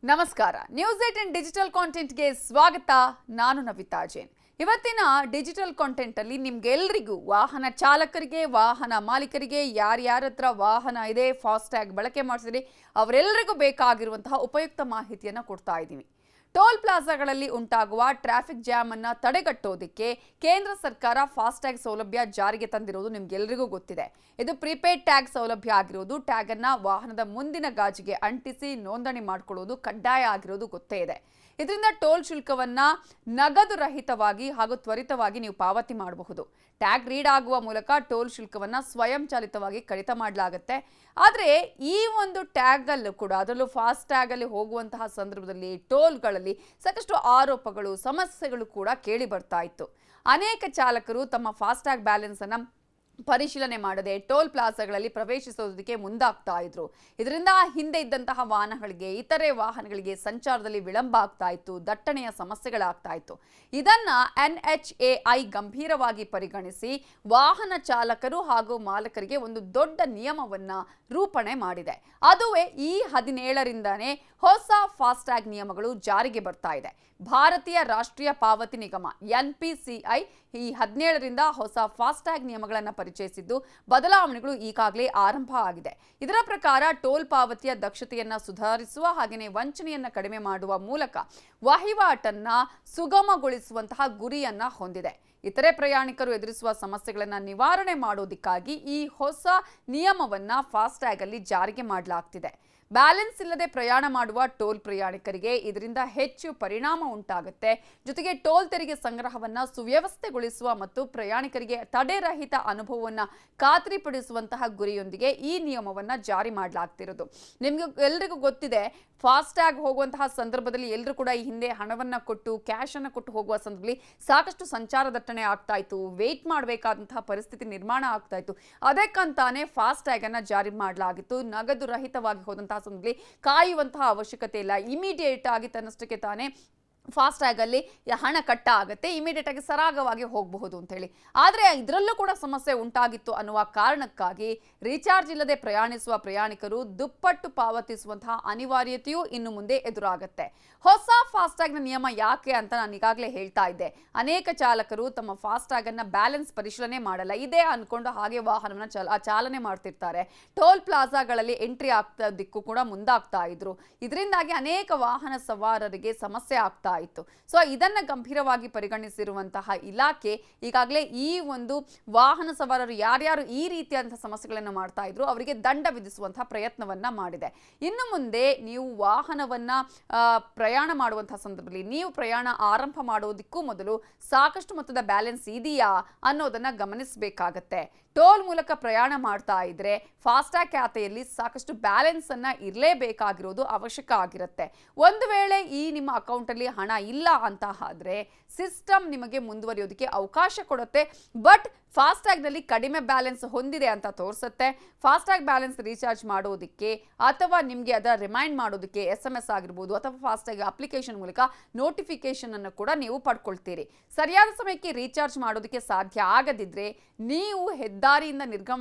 ನಮಸ್ಕಾರ. News 18 digital ಕಾಂಟೆಂಟ್ಗೆ ಸ್ವಾಗತ. ನಾನು ನವಿತಾ ಜೈನ್. ಇವತ್ತಿನ ಡಿಜಿಟಲ್ ಕಾಂಟೆಂಟ್ ಅಲ್ಲಿ ನಿಮ್ಗೆಲ್ಲರಿಗೂ ವಾಹನ ಚಾಲಕರಿಗೆ, ವಾಹನ ಮಾಲೀಕರಿಗೆ, ಯಾರ್ಯಾರ ಹತ್ರ ವಾಹನ ಇದೆ, ಫಾಸ್ಟ್ಯಾಗ್ ಬಳಕೆ ಮಾಡಿಸಿರಿ, ಅವರೆಲ್ಲರಿಗೂ ಬೇಕಾಗಿರುವಂತಹ ಉಪಯುಕ್ತ ಮಾಹಿತಿಯನ್ನು ಕೊಡ್ತಾ ಇದ್ದೀವಿ. ಟೋಲ್ ಪ್ಲಾಜಾಗಳಲ್ಲಿ ಉಂಟಾಗುವ ಟ್ರಾಫಿಕ್ ಜಾಮ್ ಅನ್ನು ತಡೆಗಟ್ಟೋದಕ್ಕೆ ಕೇಂದ್ರ ಸರ್ಕಾರ ಫಾಸ್ಟ್ಯಾಗ್ ಸೌಲಭ್ಯ ಜಾರಿಗೆ ತಂದಿರೋದು ನಿಮ್ಗೆಲ್ಲರಿಗೂ ಗೊತ್ತಿದೆ. ಇದು ಪ್ರೀಪೇಡ್ ಟ್ಯಾಗ್ ಸೌಲಭ್ಯ ಆಗಿರೋದು. ಟ್ಯಾಗ್ ಅನ್ನು ವಾಹನದ ಮುಂದಿನ ಗಾಜಿಗೆ ಅಂಟಿಸಿ ನೋಂದಣಿ ಮಾಡಿಕೊಳ್ಳೋದು ಕಡ್ಡಾಯ ಆಗಿರೋದು ಗೊತ್ತೇ ಇದೆ. ಇದರಿಂದ ಟೋಲ್ ಶುಲ್ಕವನ್ನ ನಗದು ರಹಿತವಾಗಿ ಹಾಗೂ ತ್ವರಿತವಾಗಿ ನೀವು ಪಾವತಿ ಮಾಡಬಹುದು. ಟ್ಯಾಗ್ ರೀಡ್ ಆಗುವ ಮೂಲಕ ಟೋಲ್ ಶುಲ್ಕವನ್ನ ಸ್ವಯಂಚಾಲಿತವಾಗಿ ಕಡಿತ ಮಾಡಲಾಗುತ್ತೆ. ಆದರೆ ಈ ಒಂದು ಟ್ಯಾಗ್ ಅಲ್ಲೂ ಕೂಡ, ಅದರಲ್ಲೂ ಫಾಸ್ಟ್ ಟ್ಯಾಗ್ ಅಲ್ಲಿ ಹೋಗುವಂತಹ ಸಂದರ್ಭದಲ್ಲಿ ಟೋಲ್ಗಳಲ್ಲಿ ಸಾಕಷ್ಟು ಆರೋಪಗಳು, ಸಮಸ್ಯೆಗಳು ಕೂಡ ಕೇಳಿ ಬರ್ತಾ ಇತ್ತು. ಅನೇಕ ಚಾಲಕರು ತಮ್ಮ ಫಾಸ್ಟ್ ಟ್ಯಾಗ್ ಬ್ಯಾಲೆನ್ಸ್ ಅನ್ನ ಪರಿಶೀಲನೆ ಮಾಡದೆ ಟೋಲ್ ಪ್ಲಾಜಾಗಳಲ್ಲಿ ಪ್ರವೇಶಿಸೋದಕ್ಕೆ ಮುಂದಾಗ್ತಾ ಇದ್ರು. ಇದರಿಂದ ಹಿಂದೆ ಇದ್ದಂತಹ ವಾಹನಗಳಿಗೆ, ಇತರೆ ವಾಹನಗಳಿಗೆ ಸಂಚಾರದಲ್ಲಿ ವಿಳಂಬ ಆಗ್ತಾ ಇತ್ತು, ದಟ್ಟಣೆಯ ಸಮಸ್ಯೆಗಳಾಗ್ತಾ ಇತ್ತು. ಇದನ್ನ NHAI ಗಂಭೀರವಾಗಿ ಪರಿಗಣಿಸಿ ವಾಹನ ಚಾಲಕರು ಹಾಗೂ ಮಾಲಕರಿಗೆ ಒಂದು ದೊಡ್ಡ ನಿಯಮವನ್ನ ರೂಪಣೆ ಮಾಡಿದೆ. ಅದುವೇ ಈ 17ರಿಂದನೇ ಹೊಸ ಫಾಸ್ಟ್ಯಾಗ್ ನಿಯಮಗಳು ಜಾರಿಗೆ ಬರ್ತಾ ಇದೆ. ಭಾರತೀಯ ರಾಷ್ಟ್ರೀಯ ಪಾವತಿ ನಿಗಮ NPCI ಈ 17ರಿಂದ ಹೊಸ ಫಾಸ್ಟ್ಯಾಗ್ ನಿಯಮಗಳನ್ನು ಪರಿಚಯಿಸಿದ್ದು, ಬದಲಾವಣೆಗಳು ಈಗಾಗಲೇ ಆರಂಭ ಆಗಿದೆ. ಇದರ ಪ್ರಕಾರ ಟೋಲ್ ಪಾವತಿಯ ದಕ್ಷತೆಯನ್ನ ಸುಧಾರಿಸುವ ಹಾಗೆಯೇ ವಂಚನೆಯನ್ನ ಕಡಿಮೆ ಮಾಡುವ ಮೂಲಕ ವಹಿವಾಟನ್ನ ಸುಗಮಗೊಳಿಸುವಂತಹ ಗುರಿಯನ್ನ ಹೊಂದಿದೆ. ಇತರೆ ಪ್ರಯಾಣಿಕರು ಎದುರಿಸುವ ಸಮಸ್ಯೆಗಳನ್ನು ನಿವಾರಣೆ ಮಾಡೋದಕ್ಕಾಗಿ ಈ ಹೊಸ ನಿಯಮವನ್ನ ಫಾಸ್ಟ್ಯಾಗ್ ಅಲ್ಲಿ ಜಾರಿಗೆ ಮಾಡಲಾಗ್ತಿದೆ. ಬ್ಯಾಲೆನ್ಸ್ ಇಲ್ಲದೆ ಪ್ರಯಾಣ ಮಾಡುವ ಟೋಲ್ ಪ್ರಯಾಣಿಕರಿಗೆ ಇದರಿಂದ ಹೆಚ್ಚು ಪರಿಣಾಮ ಉಂಟಾಗುತ್ತೆ. ಜೊತೆಗೆ ಟೋಲ್ ತೆರಿಗೆ ಸಂಗ್ರಹವನ್ನ ಸುವ್ಯವಸ್ಥೆಗೊಳಿಸುವ ಮತ್ತು ಪ್ರಯಾಣಿಕರಿಗೆ ತಡೆರಹಿತ ಅನುಭವವನ್ನು ಖಾತ್ರಿಪಡಿಸುವಂತಹ ಗುರಿಯೊಂದಿಗೆ ಈ ನಿಯಮವನ್ನ ಜಾರಿ ಮಾಡಲಾಗ್ತಿರೋದು. ನಿಮ್ಗೆ ಎಲ್ರಿಗೂ ಗೊತ್ತಿದೆ, ಫಾಸ್ಟ್ಯಾಗ್ ಹೋಗುವಂತಹ ಸಂದರ್ಭದಲ್ಲಿ ಎಲ್ಲರೂ ಕೂಡ ಈ ಹಿಂದೆ ಹಣವನ್ನ ಕೊಟ್ಟು, ಕ್ಯಾಶ್ ಅನ್ನು ಕೊಟ್ಟು ಹೋಗುವ ಸಂದರ್ಭದಲ್ಲಿ ಸಾಕಷ್ಟು ಸಂಚಾರ ದಟ್ಟಣೆ ಆಗ್ತಾ ಇತ್ತು, ವೇಟ್ ಮಾಡಬೇಕಾದಂತಹ ಪರಿಸ್ಥಿತಿ ನಿರ್ಮಾಣ ಆಗ್ತಾ ಇತ್ತು. ಅದಕ್ಕಂತಾನೆ ಫಾಸ್ಟ್ಯಾಗ್ ಅನ್ನ ಜಾರಿ ಮಾಡಲಾಗಿತ್ತು. ನಗದು ರಹಿತವಾಗಿ ಹೋದಂತಹ ಸಂದರ್ಭದಲ್ಲಿ ಕಾಯುವಂತಹ ಅವಶ್ಯಕತೆ ಇಲ್ಲ. ಇಮಿಡಿಯೇಟ್ ಆಗಿ ತನ್ನಷ್ಟಕ್ಕೆ ತಾನೇ ಫಾಸ್ಟ್ಯಾಗ್ ಅಲ್ಲಿ ಹಣ ಕಟ್ಟ ಆಗುತ್ತೆ, ಇಮಿಡಿಯೇಟ್ ಆಗಿ ಸರಾಗವಾಗಿ ಹೋಗಬಹುದು ಅಂತ ಹೇಳಿ. ಆದರೆ ಇದರಲ್ಲೂ ಕೂಡ ಸಮಸ್ಯೆ ಉಂಟಾಗಿತ್ತು ಅನ್ನುವ ಕಾರಣಕ್ಕಾಗಿ ರೀಚಾರ್ಜ್ ಇಲ್ಲದೆ ಪ್ರಯಾಣಿಸುವ ಪ್ರಯಾಣಿಕರು ದುಪ್ಪಟ್ಟು ಪಾವತಿಸುವಂತಹ ಅನಿವಾರ್ಯತೆಯೂ ಇನ್ನು ಮುಂದೆ ಎದುರಾಗುತ್ತೆ. ಹೊಸ ಫಾಸ್ಟ್ಯಾಗ್ನ ನಿಯಮ ಯಾಕೆ ಅಂತ ನಾನು ಈಗಾಗಲೇ ಹೇಳ್ತಾ ಇದ್ದೆ. ಅನೇಕ ಚಾಲಕರು ತಮ್ಮ ಫಾಸ್ಟ್ಯಾಗ್ ಅನ್ನ ಬ್ಯಾಲೆನ್ಸ್ ಪರಿಶೀಲನೆ ಮಾಡಲ್ಲ, ಇದೇ ಅನ್ಕೊಂಡು ಹಾಗೆ ವಾಹನವನ್ನ ಚಾಲನೆ ಮಾಡ್ತಿರ್ತಾರೆ. ಟೋಲ್ ಪ್ಲಾಜಾಗಳಲ್ಲಿ ಎಂಟ್ರಿ ಆಗ್ತದಕ್ಕೂ ಕೂಡ ಮುಂದಾಗ್ತಾ ಇದ್ರು. ಇದರಿಂದಾಗಿ ಅನೇಕ ವಾಹನ ಸವಾರರಿಗೆ ಸಮಸ್ಯೆ ಆಗ್ತಾ ಇತ್ತು. ಸೊ ಇದನ್ನ ಗಂಭೀರವಾಗಿ ಪರಿಗಣಿಸಿರುವಂತಹ ಇಲಾಖೆ ಈಗಾಗಲೇ ಈ ಒಂದು ವಾಹನ ಸವಾರರು ಯಾರ್ಯಾರು ಈ ರೀತಿಯಾದಂತಹ ಸಮಸ್ಯೆಗಳನ್ನು ಮಾಡ್ತಾ ಇದ್ರು ಅವರಿಗೆ ದಂಡ ವಿಧಿಸುವಂತಹ ಪ್ರಯತ್ನವನ್ನ ಮಾಡಿದೆ. ಇನ್ನು ಮುಂದೆ ನೀವು ವಾಹನವನ್ನ ಪ್ರಯಾಣ ಮಾಡುವಂತಹ ಸಂದರ್ಭದಲ್ಲಿ, ನೀವು ಪ್ರಯಾಣ ಆರಂಭ ಮಾಡೋದಕ್ಕೂ ಮೊದಲು ಸಾಕಷ್ಟು ಮೊತ್ತದ ಬ್ಯಾಲೆನ್ಸ್ ಇದೆಯಾ ಅನ್ನೋದನ್ನ ಗಮನಿಸಬೇಕಾಗತ್ತೆ. ಟೋಲ್ ಮೂಲಕ ಪ್ರಯಾಣ ಮಾಡ್ತಾ ಇದ್ರೆ ಫಾಸ್ಟ್ಯಾಗ್ ಖಾತೆಯಲ್ಲಿ ಸಾಕಷ್ಟು ಬ್ಯಾಲೆನ್ಸ್ ಅನ್ನ ಇರಲೇಬೇಕಾಗಿರೋದು ಅವಶ್ಯಕ ಆಗಿರುತ್ತೆ. ಒಂದು ವೇಳೆ ಈ ನಿಮ್ಮ ಅಕೌಂಟ್ ಅಲ್ಲಿ ಹಣ ಇಲ್ಲ ಅಂತ ಆದ್ರೆ ಸಿಸ್ಟಮ್ ನಿಮಗೆ ಮುಂದುವರಿಯೋದಕ್ಕೆ ಅವಕಾಶ ಕೊಡುತ್ತೆ. ಬಟ್ ಫಾಸ್ಟ್ಯಾಗ್ ನಲ್ಲಿ ಕಡಿಮೆ ಬ್ಯಾಲೆನ್ಸ್ ಹೊಂದಿದೆ ಅಂತ ತೋರಿಸುತ್ತೆ. ಫಾಸ್ಟ್ಯಾಗ್ ಬ್ಯಾಲೆನ್ಸ್ ರೀಚಾರ್ಜ್ ಮಾಡೋದಕ್ಕೆ ಅಥವಾ ನಿಮಗೆ ಅದರ ರಿಮೈಂಡ್ ಮಾಡೋದಕ್ಕೆ SMS ಆಗಿರ್ಬೋದು ಅಥವಾ ಫಾಸ್ಟ್ಯಾಗ್ ಅಪ್ಲಿಕೇಶನ್ ಮೂಲಕ ನೋಟಿಫಿಕೇಶನ್ ಅನ್ನು ಕೂಡ ನೀವು ಪಡ್ಕೊಳ್ತೀರಿ. ಸರಿಯಾದ ಸಮಯಕ್ಕೆ ರೀಚಾರ್ಜ್ ಮಾಡೋದಕ್ಕೆ ಸಾಧ್ಯ ಆಗದಿದ್ರೆ ನೀವು ಹೆದ್ದಾರಿಯಿಂದ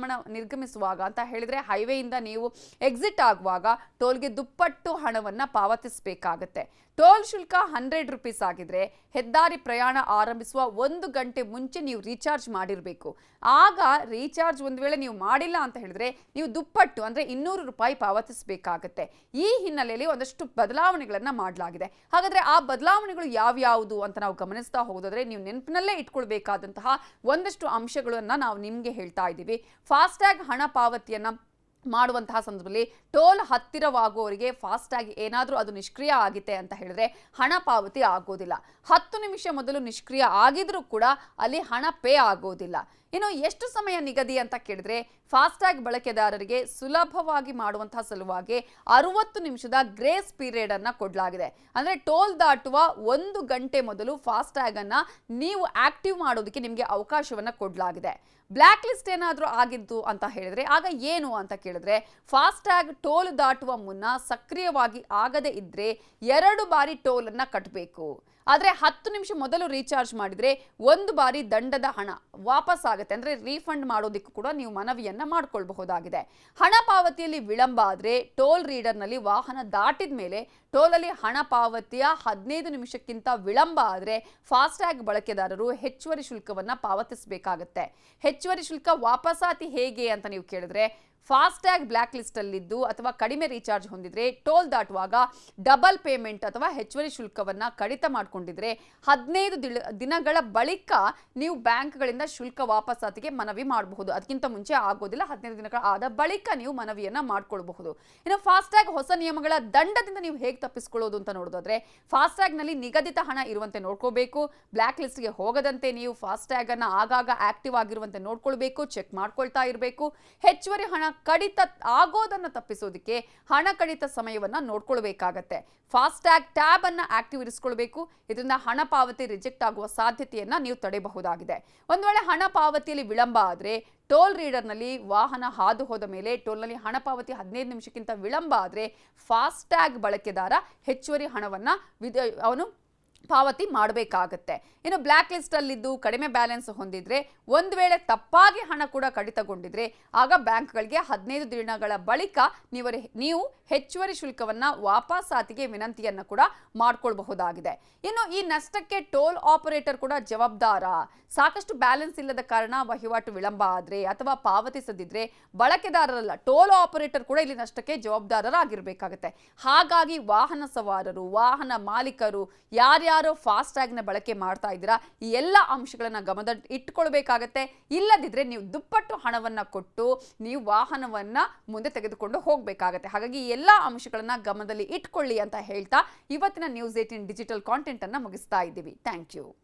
ನಿರ್ಗಮಿಸುವಾಗ ಅಂತ ಹೇಳಿದ್ರೆ, ಹೈವೇಯಿಂದ ನೀವು ಎಕ್ಸಿಟ್ ಆಗುವಾಗ ಟೋಲ್ಗೆ ದುಪ್ಪಟ್ಟು ಹಣವನ್ನ ಪಾವತಿಸಬೇಕಾಗತ್ತೆ. ಟೋಲ್ ಶುಲ್ಕ 100 ರೂಪೀಸ್ ಆಗಿದ್ರೆ ಹೆದ್ದಾರಿ ಪ್ರಯಾಣ ಆರಂಭಿಸುವ 1 ಗಂಟೆ ಮುಂಚೆ ನೀವು ರೀಚಾರ್ಜ್ ಮಾಡಿರಬೇಕು. ಆಗ ರೀಚಾರ್ಜ್ ಒಂದು ವೇಳೆ ನೀವು ಮಾಡಿಲ್ಲ ಅಂತ ಹೇಳಿದ್ರೆ ನೀವು ದುಪ್ಪಟ್ಟು ಅಂದ್ರೆ 200 ರೂಪಾಯಿ ಪಾವತಿಸಬೇಕಾಗತ್ತೆ. ಈ ಹಿನ್ನೆಲೆಯಲ್ಲಿ ಒಂದಷ್ಟು ಬದಲಾವಣೆಗಳನ್ನ ಮಾಡಲಾಗಿದೆ. ಹಾಗಾದ್ರೆ ಆ ಬದಲಾವಣೆಗಳು ಯಾವ್ಯಾವುದು ಅಂತ ನಾವು ಗಮನಿಸ್ತಾ ಹೋಗೋದಾದ್ರೆ ನೀವು ನೆನಪಿನಲ್ಲೇ ಇಟ್ಕೊಳ್ಬೇಕಾದಂತಹ ಒಂದಷ್ಟು ಅಂಶಗಳನ್ನ ನಾವು ನಿಮ್ಗೆ ಹೇಳ್ತಾ ಇದ್ದೀವಿ. ಫಾಸ್ಟ್ಯಾಗ್ ಹಣ ಪಾವತಿಯನ್ನ ಮಾಡುವಂತಹ ಸಂದರ್ಭದಲ್ಲಿ ಟೋಲ್ ಹತ್ತಿರವಾಗುವವರಿಗೆ ಫಾಸ್ಟ್ಯಾಗ್ ಏನಾದರೂ ಅದು ನಿಷ್ಕ್ರಿಯ ಆಗಿದೆ ಅಂತ ಹೇಳಿದ್ರೆ ಹಣ ಪಾವತಿ ಆಗೋದಿಲ್ಲ. 10 ನಿಮಿಷ ಮೊದಲು ನಿಷ್ಕ್ರಿಯ ಆಗಿದ್ರೂ ಕೂಡ ಅಲ್ಲಿ ಹಣ ಪೇ ಆಗೋದಿಲ್ಲ. ಇನ್ನು ಎಷ್ಟು ಸಮಯ ನಿಗದಿ ಅಂತ ಕೇಳಿದ್ರೆ, ಫಾಸ್ಟ್ಯಾಗ್ ಬಳಕೆದಾರರಿಗೆ ಸುಲಭವಾಗಿ ಮಾಡುವಂತಹ ಸಲುವಾಗಿ 60 ನಿಮಿಷದ ಗ್ರೇಸ್ ಪೀರಿಯಡ್ ಅನ್ನ ಕೊಡಲಾಗಿದೆ. ಅಂದ್ರೆ ಟೋಲ್ ದಾಟುವ 1 ಗಂಟೆ ಮೊದಲು ಫಾಸ್ಟ್ಯಾಗ್ ಅನ್ನ ನೀವು ಆಕ್ಟಿವ್ ಮಾಡೋದಕ್ಕೆ ನಿಮಗೆ ಅವಕಾಶವನ್ನ ಕೊಡಲಾಗಿದೆ. ಬ್ಲ್ಯಾಕ್ ಲಿಸ್ಟ್ ಏನಾದರೂ ಆಗಿದ್ದು ಅಂತ ಹೇಳಿದ್ರೆ ಆಗ ಏನು ಅಂತ ಕೇಳಿದ್ರೆ, ಫಾಸ್ಟ್ಯಾಗ್ ಟೋಲ್ ದಾಟುವ ಮುನ್ನ ಸಕ್ರಿಯವಾಗಿ ಆಗದೆ ಇದ್ರೆ 2 ಬಾರಿ ಟೋಲ್ ಅನ್ನ ಕಟ್ಟಬೇಕು. ಆದರೆ 10 ನಿಮಿಷ ಮೊದಲು ರೀಚಾರ್ಜ್ ಮಾಡಿದರೆ ಒಂದು ಬಾರಿ ದಂಡದ ಹಣ ವಾಪಸ್ ಆಗುತ್ತೆ, ಅಂದರೆ ರೀಫಂಡ್ ಮಾಡೋದಕ್ಕೂ ಕೂಡ ನೀವು ಮನವಿಯನ್ನ ಮಾಡ್ಕೊಳ್ಬಹುದಾಗಿದೆ. ಹಣ ಪಾವತಿಯಲ್ಲಿ ವಿಳಂಬ ಆದರೆ ಟೋಲ್ ರೀಡರ್ನಲ್ಲಿ ವಾಹನ ದಾಟಿದ ಮೇಲೆ ಟೋಲಲ್ಲಿ ಹಣ ಪಾವತಿಯ 15 ನಿಮಿಷಕ್ಕಿಂತ ವಿಳಂಬ ಆದರೆ ಫಾಸ್ಟ್ಯಾಗ್ ಬಳಕೆದಾರರು ಹೆಚ್ಚುವರಿ ಶುಲ್ಕವನ್ನು ಪಾವತಿಸಬೇಕಾಗತ್ತೆ. ಹೆಚ್ಚುವರಿ ಶುಲ್ಕ ವಾಪಸಾತಿ ಹೇಗೆ ಅಂತ ನೀವು ಕೇಳಿದ್ರೆ, ಫಾಸ್ಟ್ಯಾಗ್ ಬ್ಲ್ಯಾಕ್ ಲಿಸ್ಟಲ್ಲಿದ್ದು ಅಥವಾ ಕಡಿಮೆ ರೀಚಾರ್ಜ್ ಹೊಂದಿದ್ರೆ ಟೋಲ್ ದಾಟುವಾಗ ಡಬಲ್ ಪೇಮೆಂಟ್ ಅಥವಾ ಹೆಚ್ಚುವರಿ ಶುಲ್ಕವನ್ನು ಕಡಿತ ಮಾಡಿಕೊಂಡಿದ್ರೆ 15 ದಿನಗಳ ಬಳಿಕ ನೀವು ಬ್ಯಾಂಕ್ಗಳಿಂದ ಶುಲ್ಕ ವಾಪಸಾತಿಗೆ ಮನವಿ ಮಾಡಬಹುದು. ಅದಕ್ಕಿಂತ ಮುಂಚೆ ಆಗೋದಿಲ್ಲ, 15 ದಿನಗಳ ಆದ ಬಳಿಕ ನೀವು ಮನವಿಯನ್ನು ಮಾಡ್ಕೊಳ್ಬಹುದು. ಇನ್ನು ಫಾಸ್ಟ್ಯಾಗ್ ಹೊಸ ನಿಯಮಗಳ ದಂಡದಿಂದ ನೀವು ಹೇಗೆ ತಪ್ಪಿಸ್ಕೊಳ್ಳೋದು ಅಂತ ನೋಡೋದಾದ್ರೆ, ಫಾಸ್ಟ್ಯಾಗ್ನಲ್ಲಿ ನಿಗದಿತ ಹಣ ಇರುವಂತೆ ನೋಡ್ಕೋಬೇಕು. ಬ್ಲ್ಯಾಕ್ ಲಿಸ್ಟ್ಗೆ ಹೋಗದಂತೆ ನೀವು ಫಾಸ್ಟ್ಯಾಗ್ ಅನ್ನು ಆಗಾಗ ಆಕ್ಟಿವ್ ಆಗಿರುವಂತೆ ನೋಡ್ಕೊಳ್ಬೇಕು, ಚೆಕ್ ಮಾಡ್ಕೊಳ್ತಾ ಇರಬೇಕು. ಹೆಚ್ಚುವರಿ ಹಣ ಕಡಿತ ಆಗೋದನ್ನು ತಪ್ಪಿಸೋದಕ್ಕೆ ಹಣ ಕಡಿತ ಸಮಯವನ್ನ ನೋಡ್ಕೊಳ್ಬೇಕಾಗತ್ತೆ. ಫಾಸ್ಟ್ಯಾಗ್ ಟ್ಯಾಬ್ ಅನ್ನ ಆಕ್ಟಿವ್ ಇರಿಸ್ಕೊಳ್ಬೇಕು. ಇದರಿಂದ ಹಣ ಪಾವತಿ ರಿಜೆಕ್ಟ್ ಆಗುವ ಸಾಧ್ಯತೆಯನ್ನ ನೀವು ತಡೆಯಬಹುದಾಗಿದೆ. ಒಂದು ವೇಳೆ ಹಣ ಪಾವತಿಯಲ್ಲಿ ವಿಳಂಬ ಆದರೆ ಟೋಲ್ ರೀಡರ್ನಲ್ಲಿ ವಾಹನ ಹಾದು ಹೋದ ಮೇಲೆ ಟೋಲ್ನಲ್ಲಿ ಹಣ ಪಾವತಿ 15 ನಿಮಿಷಕ್ಕಿಂತ ವಿಳಂಬ ಆದರೆ ಫಾಸ್ಟ್ಯಾಗ್ ಬಳಕೆದಾರ ಹೆಚ್ಚುವರಿ ಹಣವನ್ನ ಅವನು ಪಾವತಿ ಮಾಡಬೇಕಾಗತ್ತೆ. ಇನ್ನು ಬ್ಲ್ಯಾಕ್ ಲಿಸ್ಟ್ ಅಲ್ಲಿದ್ದು ಕಡಿಮೆ ಬ್ಯಾಲೆನ್ಸ್ ಹೊಂದಿದ್ರೆ, ಒಂದು ವೇಳೆ ತಪ್ಪಾಗಿ ಹಣ ಕೂಡ ಕಡಿತಗೊಂಡಿದ್ರೆ ಆಗ ಬ್ಯಾಂಕ್ಗಳಿಗೆ 15 ದಿನಗಳ ಬಳಿಕ ನೀವು ಹೆಚ್ಚುವರಿ ಶುಲ್ಕವನ್ನ ವಾಪಸಾತಿಗೆ ವಿನಂತಿಯನ್ನ ಕೂಡ ಮಾಡ್ಕೊಳ್ಬಹುದಾಗಿದೆ. ಇನ್ನು ಈ ನಷ್ಟಕ್ಕೆ ಟೋಲ್ ಆಪರೇಟರ್ ಕೂಡ ಜವಾಬ್ದಾರ. ಸಾಕಷ್ಟು ಬ್ಯಾಲೆನ್ಸ್ ಇಲ್ಲದ ಕಾರಣ ವಹಿವಾಟು ವಿಳಂಬ ಆದ್ರೆ ಅಥವಾ ಪಾವತಿಸದಿದ್ರೆ ಬಳಕೆದಾರರಲ್ಲ, ಟೋಲ್ ಆಪರೇಟರ್ ಕೂಡ ಇಲ್ಲಿ ನಷ್ಟಕ್ಕೆ ಜವಾಬ್ದಾರರಾಗಿರ್ಬೇಕಾಗತ್ತೆ. ಹಾಗಾಗಿ ವಾಹನ ಸವಾರರು, ವಾಹನ ಮಾಲೀಕರು, ಯಾರ್ಯಾರೋ ಫಾಸ್ಟ್ಯಾಗ್ನ ಬಳಕೆ ಮಾಡ್ತಾ ಇದ್ದೀರಾ, ಈ ಎಲ್ಲ ಅಂಶಗಳನ್ನ ಗಮನದಲ್ಲಿ ಇಟ್ಕೊಳ್ಬೇಕಾಗತ್ತೆ. ಇಲ್ಲದಿದ್ರೆ ನೀವು ದುಪ್ಪಟ್ಟು ಹಣವನ್ನ ಕೊಟ್ಟು ನೀವು ವಾಹನವನ್ನ ಮುಂದೆ ತೆಗೆದುಕೊಂಡು ಹೋಗಬೇಕಾಗತ್ತೆ. ಹಾಗಾಗಿ ಎಲ್ಲ ಅಂಶಗಳನ್ನ ಗಮನದಲ್ಲಿ ಇಟ್ಕೊಳ್ಳಿ ಅಂತ ಹೇಳ್ತಾ ಇವತ್ತಿನ ನ್ಯೂಸ್ 18 ಡಿಜಿಟಲ್ ಕಾಂಟೆಂಟ್ ಅನ್ನ ಮುಗಿಸ್ತಾ ಇದ್ದೀವಿ. Thank you.